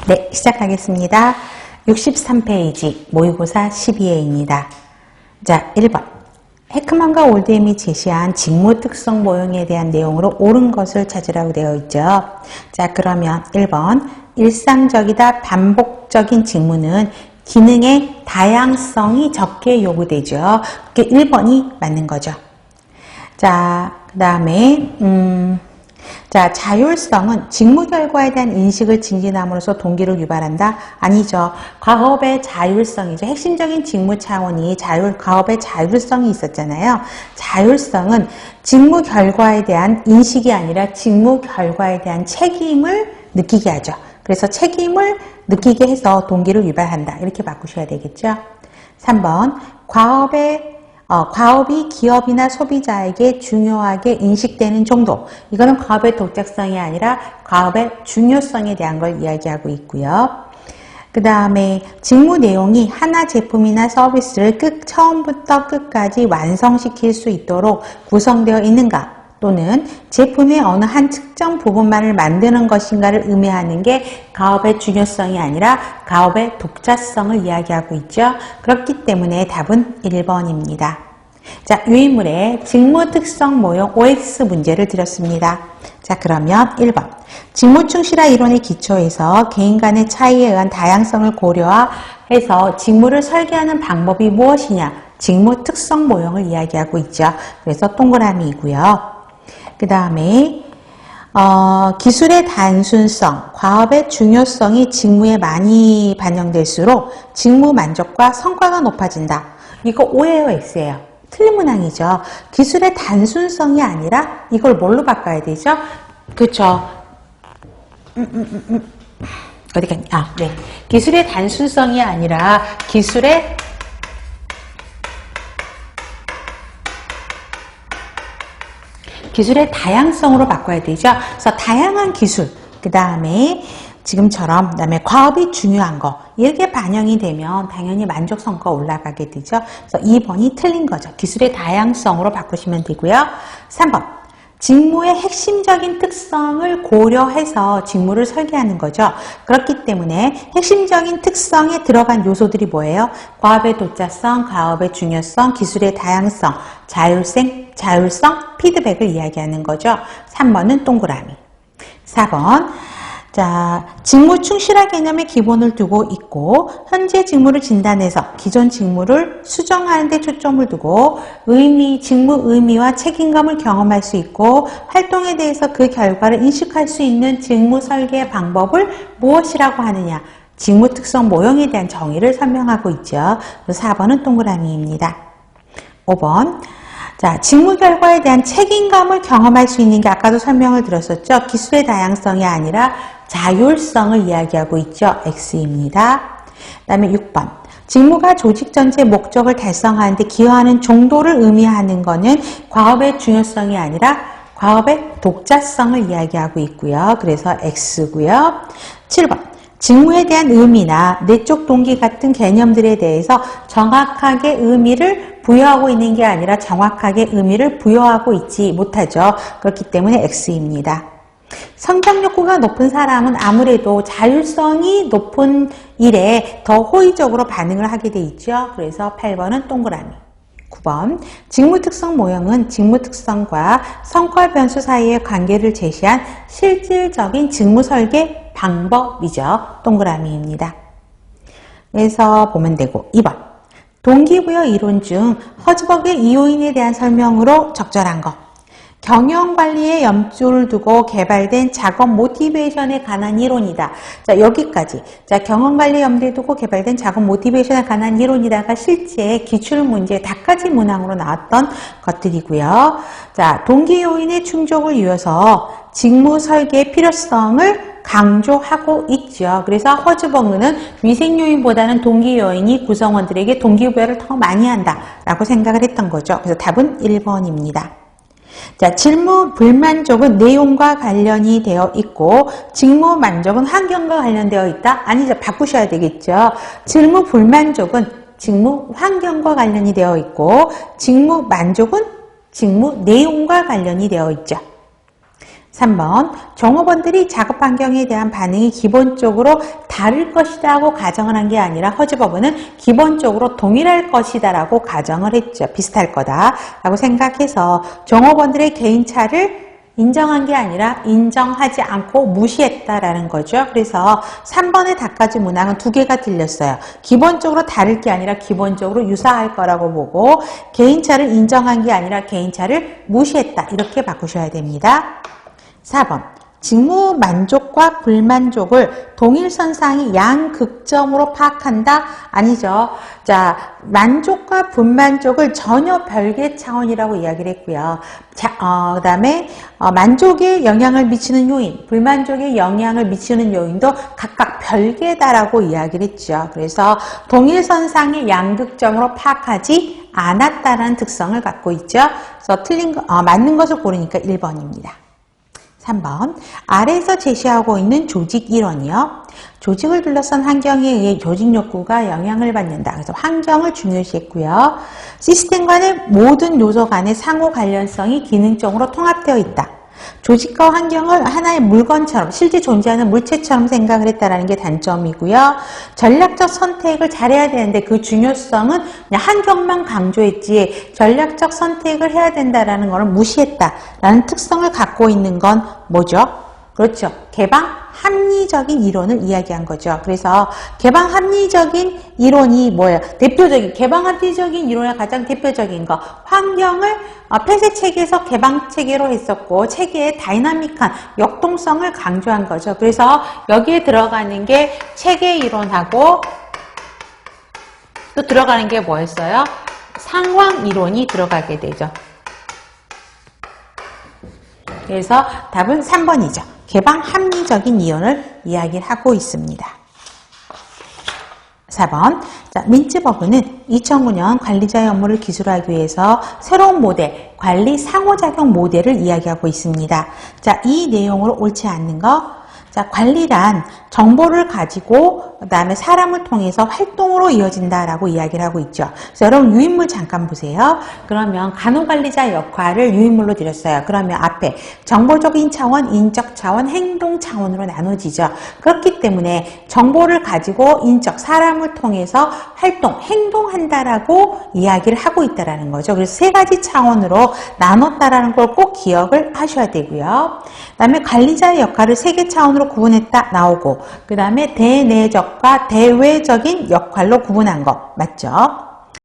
네, 시작하겠습니다. 63페이지 모의고사 12회입니다. 자, 1번. 해크만과 올드햄이 제시한 직무 특성 모형에 대한 내용으로 옳은 것을 찾으라고 되어 있죠. 자, 그러면 1번. 일상적이다 반복적인 직무는 기능의 다양성이 적게 요구되죠. 그게 1번이 맞는 거죠. 자, 그 다음에 자, 자율성은 직무 결과에 대한 인식을 증진함으로써 동기를 유발한다? 아니죠. 과업의 자율성이죠. 핵심적인 직무 차원이 과업의 자율성이 있었잖아요. 자율성은 직무 결과에 대한 인식이 아니라 직무 결과에 대한 책임을 느끼게 하죠. 그래서 책임을 느끼게 해서 동기를 유발한다. 이렇게 바꾸셔야 되겠죠. 3번, 과업이 기업이나 소비자에게 중요하게 인식되는 정도. 이거는 과업의 독자성이 아니라 과업의 중요성에 대한 걸 이야기하고 있고요. 그 다음에 직무 내용이 하나 제품이나 서비스를 처음부터 끝까지 완성시킬 수 있도록 구성되어 있는가? 또는 제품의 어느 한 특정 부분만을 만드는 것인가를 의미하는 게 과업의 중요성이 아니라 과업의 독자성을 이야기하고 있죠. 그렇기 때문에 답은 1번입니다. 자, 유인물의 직무 특성 모형 OX 문제를 드렸습니다. 자, 그러면 1번. 직무 충실화 이론의 기초에서 개인 간의 차이에 의한 다양성을 고려해서 직무를 설계하는 방법이 무엇이냐? 직무 특성 모형을 이야기하고 있죠. 그래서 동그라미이고요. 그 다음에 기술의 단순성, 과업의 중요성이 직무에 많이 반영될수록 직무 만족과 성과가 높아진다. 이거 O예요, X예요? 틀린 문항이죠. 기술의 단순성이 아니라 이걸 뭘로 바꿔야 되죠? 그렇죠. 어디 갔냐? 아, 네. 기술의 단순성이 아니라 기술의 다양성으로 바꿔야 되죠. 그래서 다양한 기술, 그 다음에 지금처럼, 그 다음에 과업이 중요한 거, 이렇게 반영이 되면 당연히 만족 성과가 올라가게 되죠. 그래서 2번이 틀린 거죠. 기술의 다양성으로 바꾸시면 되고요. 3번. 직무의 핵심적인 특성을 고려해서 직무를 설계하는 거죠. 그렇기 때문에 핵심적인 특성에 들어간 요소들이 뭐예요? 과업의 독자성, 과업의 중요성, 기술의 다양성, 자율성, 피드백을 이야기하는 거죠. 3번은 동그라미. 4번. 자, 직무 충실화 개념의 기본을 두고 있고 현재 직무를 진단해서 기존 직무를 수정하는 데 초점을 두고 직무 의미와 책임감을 경험할 수 있고 활동에 대해서 그 결과를 인식할 수 있는 직무 설계 방법을 무엇이라고 하느냐? 직무 특성 모형에 대한 정의를 설명하고 있죠. 4번은 동그라미입니다. 5번. 자, 직무 결과에 대한 책임감을 경험할 수 있는 게 아까도 설명을 드렸었죠. 기술의 다양성이 아니라 자율성을 이야기하고 있죠. X입니다. 그 다음에 6번. 직무가 조직 전체 목적을 달성하는 데 기여하는 정도를 의미하는 것은 과업의 중요성이 아니라 과업의 독자성을 이야기하고 있고요. 그래서 X고요. 7번. 직무에 대한 의미나 내적 동기 같은 개념들에 대해서 정확하게 의미를 부여하고 있는 게 아니라 정확하게 의미를 부여하고 있지 못하죠. 그렇기 때문에 X입니다. 성장 욕구가 높은 사람은 아무래도 자율성이 높은 일에 더 호의적으로 반응을 하게 돼 있죠. 그래서 8번은 동그라미. 9번. 직무 특성 모형은 직무 특성과 성과 변수 사이의 관계를 제시한 실질적인 직무 설계 방법이죠. 동그라미입니다. 그래서 보면 되고 2번. 동기부여 이론 중 허즈버그의 이요인에 대한 설명으로 적절한 것. 경영관리에 염두를 두고 개발된 작업 모티베이션에 관한 이론이다. 자, 여기까지. 자, 경영관리에 염두에 두고 개발된 작업 모티베이션에 관한 이론이다가 실제 기출문제 다까지 문항으로 나왔던 것들이고요. 자, 동기 요인의 충족을 위해서 직무 설계의 필요성을 강조하고 있죠. 그래서 허즈버그는 위생 요인보다는 동기 요인이 구성원들에게 동기부여를 더 많이 한다라고 생각을 했던 거죠. 그래서 답은 1번입니다. 자, 직무 불만족은 내용과 관련이 되어 있고 직무 만족은 환경과 관련되어 있다? 아니죠. 바꾸셔야 되겠죠. 직무 불만족은 직무 환경과 관련이 되어 있고 직무 만족은 직무 내용과 관련이 되어 있죠. 3번, 종업원들이 작업 환경에 대한 반응이 기본적으로 다를 것이다 하고 가정을 한 게 아니라 허즈버그는 기본적으로 동일할 것이다 라고 가정을 했죠. 비슷할 거다 라고 생각해서 종업원들의 개인차를 인정한 게 아니라 인정하지 않고 무시했다라는 거죠. 그래서 3번의 닦아지 문항은 두 개가 틀렸어요. 기본적으로 다를 게 아니라 기본적으로 유사할 거라고 보고 개인차를 인정한 게 아니라 개인차를 무시했다. 이렇게 바꾸셔야 됩니다. 4번. 직무 만족과 불만족을 동일선상의 양극점으로 파악한다? 아니죠. 자, 만족과 불만족을 전혀 별개 차원이라고 이야기를 했고요. 그 다음에 만족에 영향을 미치는 요인, 불만족에 영향을 미치는 요인도 각각 별개다라고 이야기를 했죠. 그래서 동일선상의 양극점으로 파악하지 않았다는 특성을 갖고 있죠. 그래서 맞는 것을 고르니까 1번입니다. 3번, 아래에서 제시하고 있는 조직 이론이요. 조직을 둘러싼 환경에 의해 조직 욕구가 영향을 받는다. 그래서 환경을 중요시했고요. 시스템 간의 모든 요소 간의 상호 관련성이 기능적으로 통합되어 있다. 조직과 환경을 하나의 물건처럼 실제 존재하는 물체처럼 생각을 했다는 게 단점이고요. 전략적 선택을 잘해야 되는데 그 중요성은 그냥 한쪽만 강조했지 전략적 선택을 해야 된다는 것을 무시했다라는 특성을 갖고 있는 건 뭐죠? 그렇죠. 개방 합리적인 이론을 이야기한 거죠. 그래서 개방 합리적인 이론이 뭐예요? 개방 합리적인 이론의 가장 대표적인 거 환경을 폐쇄 체계에서 개방 체계로 했었고 체계의 다이나믹한 역동성을 강조한 거죠. 그래서 여기에 들어가는 게 체계 이론하고 또 들어가는 게 뭐였어요? 상황 이론이 들어가게 되죠. 그래서 답은 3번이죠. 개방 합리적인 이론을 이야기를 하고 있습니다. 4번. 자, 민츠버그는 2009년 관리자의 업무를 기술하기 위해서 새로운 모델, 관리 상호작용 모델을 이야기하고 있습니다. 자, 이 내용으로 옳지 않는 거. 자, 관리란 정보를 가지고 그다음에 사람을 통해서 활동으로 이어진다라고 이야기를 하고 있죠. 그래서 여러분 유인물 잠깐 보세요. 그러면 간호관리자 역할을 유인물로 드렸어요. 그러면 앞에 정보적인 차원, 인적 차원, 행동 차원으로 나눠지죠. 그렇기 때문에 정보를 가지고 인적, 사람을 통해서 활동, 행동한다라고 이야기를 하고 있다라는 거죠. 그래서 세 가지 차원으로 나눴다라는 걸 꼭 기억을 하셔야 되고요. 그다음에 관리자의 역할을 세 개 차원으로 구분했다 나오고 그 다음에 대내적과 대외적인 역할로 구분한 거 맞죠?